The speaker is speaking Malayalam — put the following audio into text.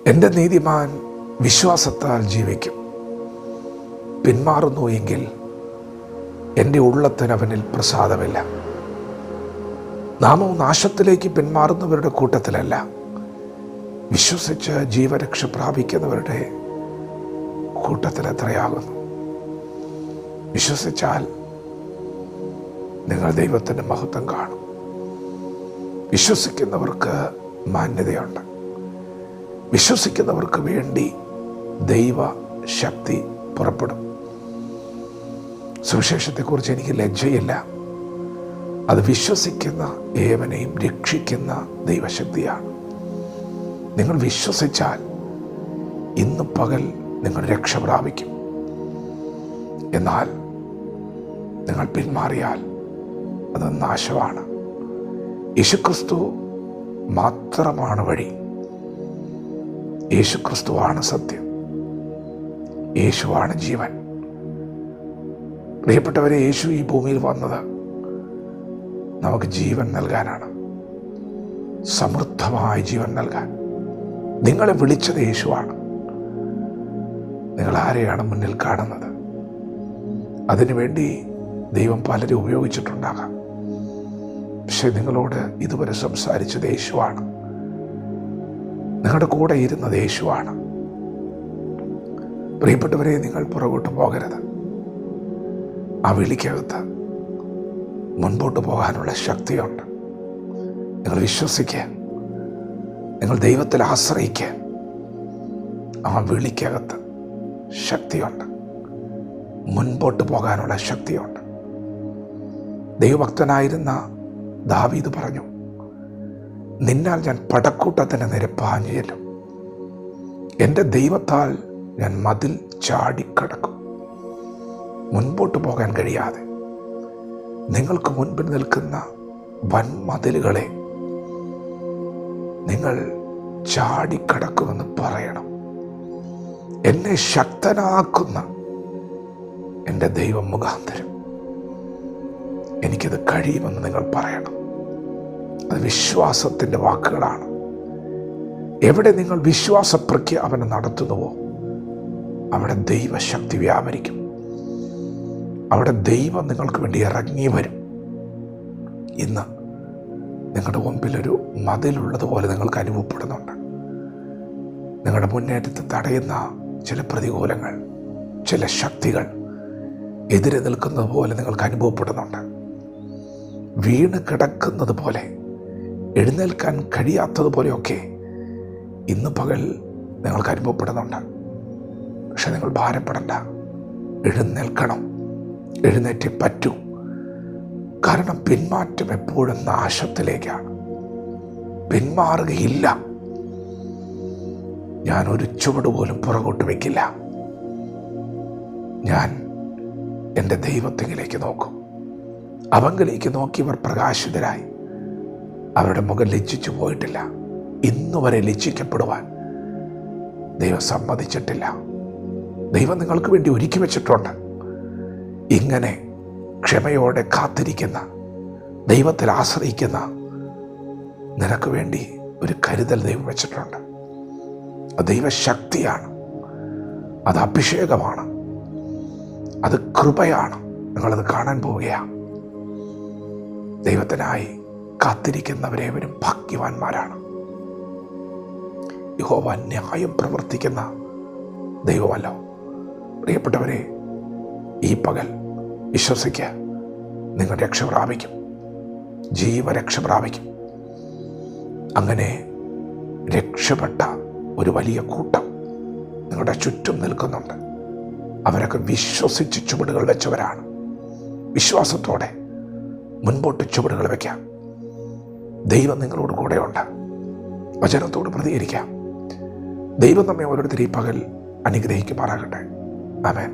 എൻ്റെ നീതിമാൻ വിശ്വാസത്താൽ ജീവിക്കും. പിന്മാറുന്നു എങ്കിൽ എൻ്റെ ഉള്ളത്തിന് അവനിൽ പ്രസാദമില്ല. നാമോ നാശത്തിലേക്ക് പിന്മാറുന്നവരുടെ കൂട്ടത്തിലല്ല, വിശ്വസിച്ച് ജീവരക്ഷ പ്രാപിക്കുന്നവരുടെ കൂട്ടത്തിൽ എത്രയാകുന്നു. വിശ്വസിച്ചാൽ നിങ്ങൾ ദൈവത്തിൻ്റെ മഹത്വം കാണും. വിശ്വസിക്കുന്നവർക്ക് മാന്യതയുണ്ട്. വിശ്വസിക്കുന്നവർക്ക് വേണ്ടി ദൈവ ശക്തി പുറപ്പെടും. സുവിശേഷത്തെക്കുറിച്ച് എനിക്ക് ലജ്ജയില്ല. അത് വിശ്വസിക്കുന്ന ഏവനെയും രക്ഷിക്കുന്ന ദൈവശക്തിയാണ്. നിങ്ങൾ വിശ്വസിച്ചാൽ ഇന്ന് പകൽ നിങ്ങൾ രക്ഷ പ്രാപിക്കും. എന്നാൽ നിങ്ങൾ പിന്മാറിയാൽ അത് നാശമാണ്. യേശുക്രിസ്തു മാത്രമാണ് വഴി. യേശുക്രിസ്തുവാണ് സത്യം. യേശുവാണ് ജീവൻ. പ്രിയപ്പെട്ടവരെ, യേശു ഈ ഭൂമിയിൽ വന്നത് നമുക്ക് ജീവൻ നൽകാനാണ്, സമൃദ്ധമായ ജീവൻ നൽകാൻ. നിങ്ങളെ വിളിച്ചത് യേശുവാണ്. നിങ്ങൾ ആരെയാണ് മുന്നിൽ കാണുന്നത്? അതിനുവേണ്ടി ദൈവം പലരും ഉപയോഗിച്ചിട്ടുണ്ടാകാം. പക്ഷെ നിങ്ങളോട് ഇതുവരെ സംസാരിച്ചത് യേശുവാണ്. നിങ്ങളുടെ കൂടെ ഇരുന്നത് യേശുവാണ്. പ്രിയപ്പെട്ടവരെ, നിങ്ങൾ പുറകോട്ട് പോകരുത്. ആ വിളിക്കകത്ത് മുൻപോട്ട് പോകാനുള്ള ശക്തിയുണ്ട്. നിങ്ങൾ വിശ്വസിക്കുക. നിങ്ങൾ ദൈവത്തിൽ ആശ്രയിക്കുക. ആ വിളിക്കകത്ത് ശക്തിയുണ്ട്. മുൻപോട്ട് പോകാനുള്ള ശക്തിയുണ്ട്. ദൈവഭക്തനായിരുന്ന ദാവീദ് പറഞ്ഞു, നിന്നാൽ ഞാൻ പടക്കൂട്ടത്തിന് നേരെ പാഞ്ഞു ചെല്ലും. എൻ്റെ ദൈവത്താൽ ഞാൻ മതിൽ ചാടിക്കടക്കും. മുൻപോട്ട് പോകാൻ കഴിയാതെ നിങ്ങൾക്ക് മുൻപിൽ നിൽക്കുന്ന വൻമതിലുകളെ നിങ്ങൾ ചാടിക്കടക്കുമെന്ന് പറയണം. എന്നെ ശക്തനാക്കുന്ന എൻ്റെ ദൈവം മുഖാന്തരം എനിക്കത് കഴിയുമെന്ന് നിങ്ങൾ പറയണം. അത് വിശ്വാസത്തിൻ്റെ വാക്കുകളാണ്. എവിടെ നിങ്ങൾ വിശ്വാസ പ്രഖ്യാപനം നടത്തുന്നുവോ അവിടെ ദൈവശക്തി വ്യാപരിക്കും. അവിടെ ദൈവം നിങ്ങൾക്ക് വേണ്ടി ഇറങ്ങി വരും. ഇന്ന് നിങ്ങളുടെ മുമ്പിലൊരു മതിലുള്ളതുപോലെ നിങ്ങൾക്ക് അനുഭവപ്പെടുന്നുണ്ട്. നിങ്ങളുടെ മുന്നേറ്റത്തെ തടയുന്ന ചില പ്രതികൂലങ്ങൾ, ചില ശക്തികൾ എതിരെ നിൽക്കുന്നത് പോലെ നിങ്ങൾക്ക് അനുഭവപ്പെടുന്നുണ്ട്. വീണ് കിടക്കുന്നത് പോലെ, എഴുന്നേൽക്കാൻ കഴിയാത്തതുപോലെയൊക്കെ ഇന്ന് പകൽ നിങ്ങൾക്ക് അനുഭവപ്പെടുന്നുണ്ട്. പക്ഷെ നിങ്ങൾ ഭാരപ്പെടണ്ട. എഴുന്നേൽക്കണം. എഴുന്നേറ്റേ പറ്റൂ. കാരണം പിന്മാറ്റം എപ്പോഴും നാശത്തിലേക്കാണ്. പിന്മാറുകയില്ല. ഞാൻ ഒരു ചുവട് പോലും പുറകോട്ട് വയ്ക്കില്ല. ഞാൻ എൻ്റെ ദൈവത്തിലേക്ക് നോക്കും. അവങ്കിലേക്ക് നോക്കിയവർ പ്രകാശിതരായി. അവരുടെ മുഖം ലജ്ജിച്ചു പോയിട്ടില്ല. ഇന്നുവരെ ലജ്ജിക്കപ്പെടുവാൻ ദൈവം സമ്മതിച്ചിട്ടില്ല. ദൈവം നിങ്ങൾക്ക് വേണ്ടി ഒരുക്കി വെച്ചിട്ടുണ്ട്. ഇങ്ങനെ ക്ഷമയോടെ കാത്തിരിക്കുന്ന, ദൈവത്തിൽ ആശ്രയിക്കുന്ന നിനക്ക് വേണ്ടി ഒരു കരുതൽ ദൈവം വെച്ചിട്ടുണ്ട്. അത് ദൈവശക്തിയാണ്. അത് അഭിഷേകമാണ്. അത് കൃപയാണ്. നിങ്ങളത് കാണാൻ പോവുകയാണ്. ദൈവത്തിനായി കാത്തിരിക്കുന്നവരേവരും ഭാഗ്യവാന്മാരാണ്. യഹോവ ന്യായം പ്രവർത്തിക്കുന്ന ദൈവമല്ലോ. പ്രിയപ്പെട്ടവരെ, ഈ പകൽ വിശ്വസിക്കുക. നിങ്ങൾ രക്ഷ പ്രാപിക്കും. ജീവരക്ഷ പ്രാപിക്കും. അങ്ങനെ രക്ഷപ്പെട്ട ഒരു വലിയ കൂട്ടം നിങ്ങളുടെ ചുറ്റും നിൽക്കുന്നുണ്ട്. അവരൊക്കെ വിശ്വസിച്ച് ചുവടുകൾ വെച്ചവരാണ്. വിശ്വാസത്തോടെ മുൻപോട്ട് ചുവടുകൾ വയ്ക്കാം. ദൈവം നിങ്ങളോട് കൂടെയുണ്ട്. വചനത്തോട് പ്രതികരിക്കാം. ദൈവം നമ്മെ ഓരോരുത്തരും ഈ പകൽ അനുഗ്രഹിക്കുമാറാകട്ടെ. ആമേൻ.